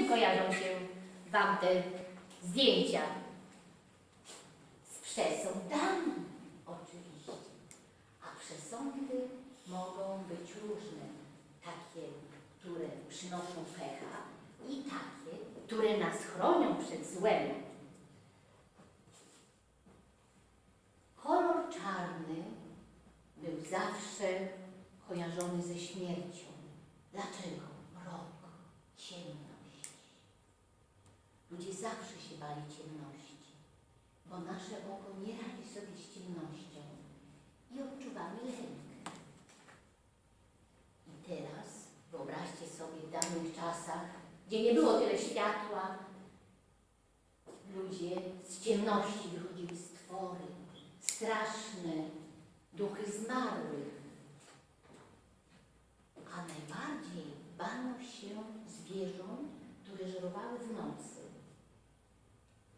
czym kojarzą się Wam te zdjęcia? Z przesądami oczywiście. A przesądy mogą być różne. Takie, które przynoszą pecha i takie, które nas chronią przed złem. Kolor czarny był zawsze kojarzony ze śmiercią. Dlaczego? Mrok, ciemność. Ludzie zawsze się bali ciemności, bo nasze oko nie radzi sobie z ciemnością i odczuwamy lęk. I teraz wyobraźcie sobie w dawnych czasach, gdzie nie było tyle światła, ludzie z ciemności wychodziły stwory, straszne duchy zmarłych. A najbardziej bano się zwierząt, które żerowały w nocy.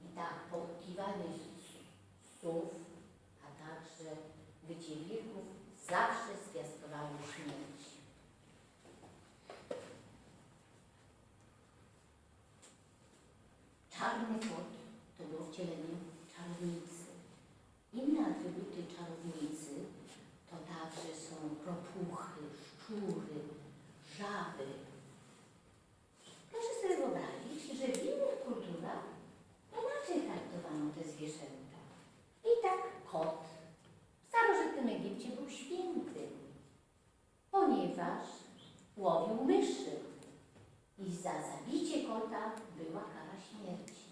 I tak pokiwanie psów, a także wycie wilków zawsze zwiastowały śmierć. Czarny kot to było wcielenie czarownicy. Inne atrybuty czarownicy to także są ropuchy, szczury, żaby. Proszę sobie wyobrazić, że w innych kulturach inaczej traktowano te zwierzęta. I tak kot w starożytnym Egipcie był święty, ponieważ łowił myszy i za zabicie kota była kara śmierci.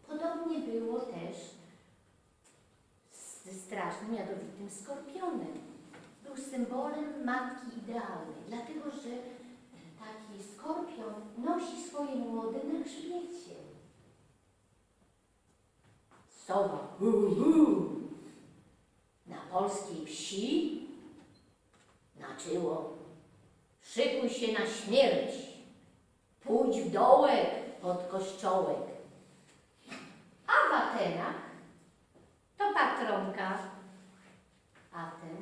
Podobnie było też ze strasznym, jadowitym skorpionem. Był symbolem matki idealnej, dlatego że taki skorpion nosi swoje młode na grzbiecie. Sowa na polskiej wsi znaczyło: szykuj się na śmierć, pójdź w dołek pod kościołek. A w Atenach to patronka Aten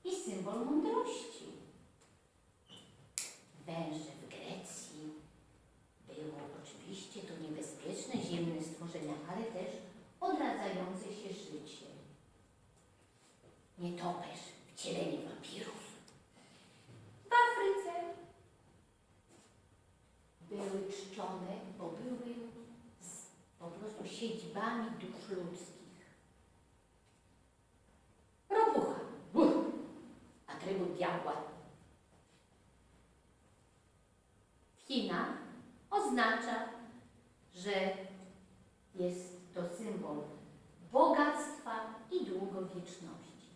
i symbol mądrości. Węże w Grecji było oczywiście to niebezpieczne ziemne stworzenia, ale też odradzające się życie. Nietoperz, wcielenie wampirów. W Afryce były czczone, bo były po prostu siedzibami dusz ludzkich. Ropucha, atrybut diabła. W Chinach oznacza, że jest to symbol bogactwa i długowieczności.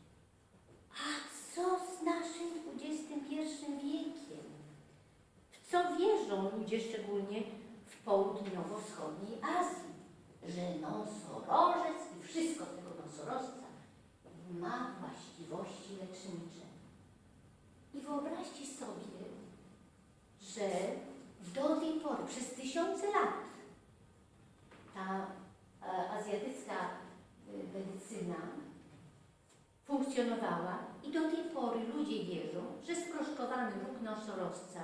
A co z naszym XXI wiekiem? W co wierzą ludzie, szczególnie w południowo-wschodniej Azji? Że nosorożec i wszystko z tego nosorożca ma właściwości lecznicze. I wyobraźcie sobie, że do tej pory, przez tysiące lat, ta azjatycka medycyna funkcjonowała i do tej pory ludzie wierzą, że sproszkowany róg nosorożca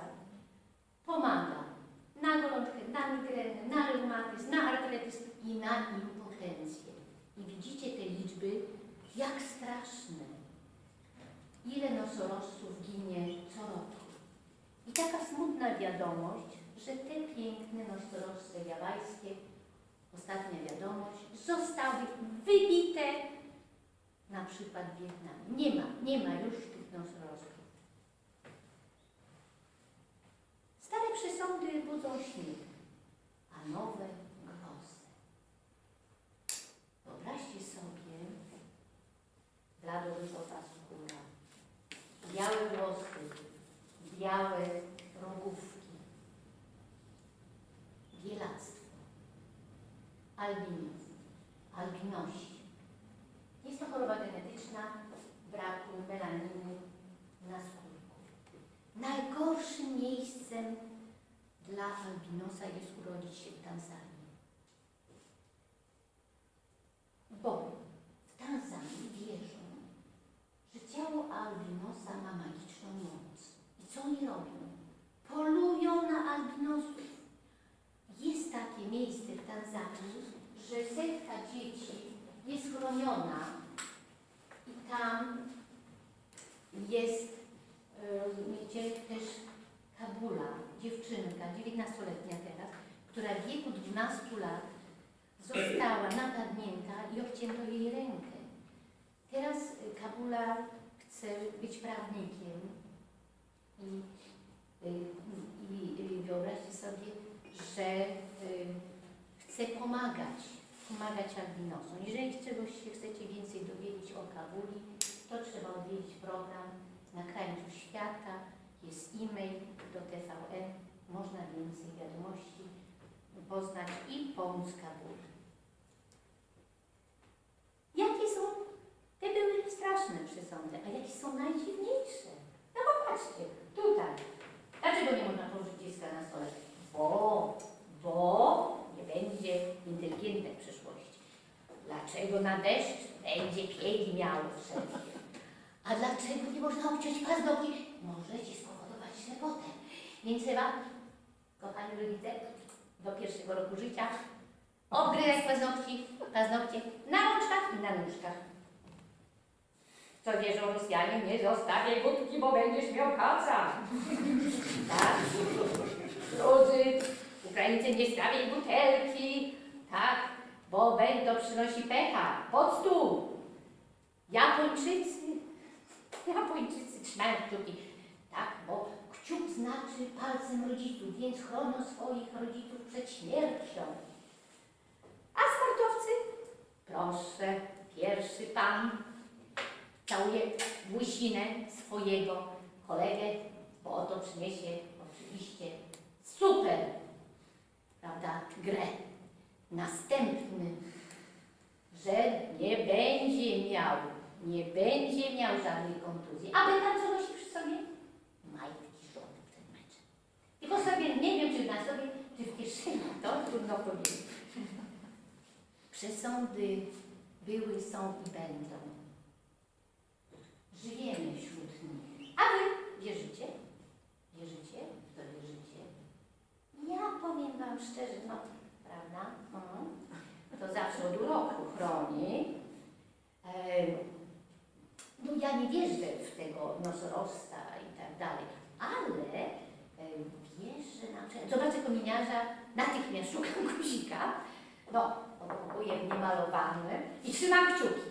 pomaga na gorączkę, na migrenę, na reumatyzm, na artretyzm i na impotencję. I widzicie te liczby, jak straszne. Ile nosorożców ginie co roku. I taka smutna wiadomość, że te piękne nosorożce jawajskie, ostatnia wiadomość, zostały wybite na przykład w Wietnamie. Nie ma już tych nosorożców. Stare przesądy budzą śmiech, a nowe grozę. Wyobraźcie sobie blado-różowa skóra, białe włosy, białe rogówki, bielactwo, albinosi. Jest to choroba genetyczna braku melaniny na skórku. Najgorszym miejscem dla albinosa jest urodzić się w Tanzanii. Bo w Tanzanii wierzą, że ciało albinosa ma magiczną moc. I co oni robią? Polują na albinosów. pokazali, że setka dzieci jest chroniona i tam jest, rozumiecie, też Kabula, dziewczynka, 19-letnia teraz, która w wieku 12 lat została napadnięta i obcięto jej rękę. Teraz Kabula chce być prawnikiem i wyobraźcie sobie, że chce pomagać albinosom. Jeżeli czegoś się chcecie więcej dowiedzieć o Kabuli, to trzeba odwiedzić program Na krańcu świata, jest e-mail do TVN, można więcej wiadomości poznać i pomóc Kabuli. Jakie są? Te były straszne przesądy, a jakie są najdziwniejsze? No popatrzcie, tutaj. Dlaczego nie można położyć dziecka na stole? Bo nie będzie inteligentnej przyszłości. Dlaczego na deszcz będzie piegi miało wszędzie? A dlaczego nie można obciąć paznokci? Możecie spowodować ślepotę. Więc chyba, kochani rodzice, do 1. roku życia obgryzać paznokcie na rączkach i na nóżkach. Co wierzą Rosjanie, nie zostawiaj budki, bo będziesz miał kaca. Tak? Drodzy Ukraińcy, nie stawiaj butelki, tak? Bo to przynosi pecha. Pod stół. Japończycy trzymają kciuki, tak? Bo kciuk znaczy palcem rodziców, więc chronią swoich rodziców przed śmiercią. A sportowcy? Proszę, pierwszy pan całuje w łysinę swojego kolegę, bo oto przyniesie oczywiście super, prawda, grę. Następny, że nie będzie miał żadnej kontuzji. A Beckham co nosi przy sobie? Majtki żony przed meczem. Tylko sobie, nie wiem czy na sobie, czy w kieszeni, to trudno powiedzieć. Przesądy były, są i będą. Żyjemy wśród nich. A wy wierzycie? Wierzycie? W to wierzycie? Ja powiem wam szczerze, no, prawda? To zawsze od uroku chroni. No ja nie wierzę w tego nosorożca i tak dalej, ale wierzę na przykład, zobaczę kominiarza, natychmiast szukam guzika, no, kupuję niemalowany i trzymam kciuki.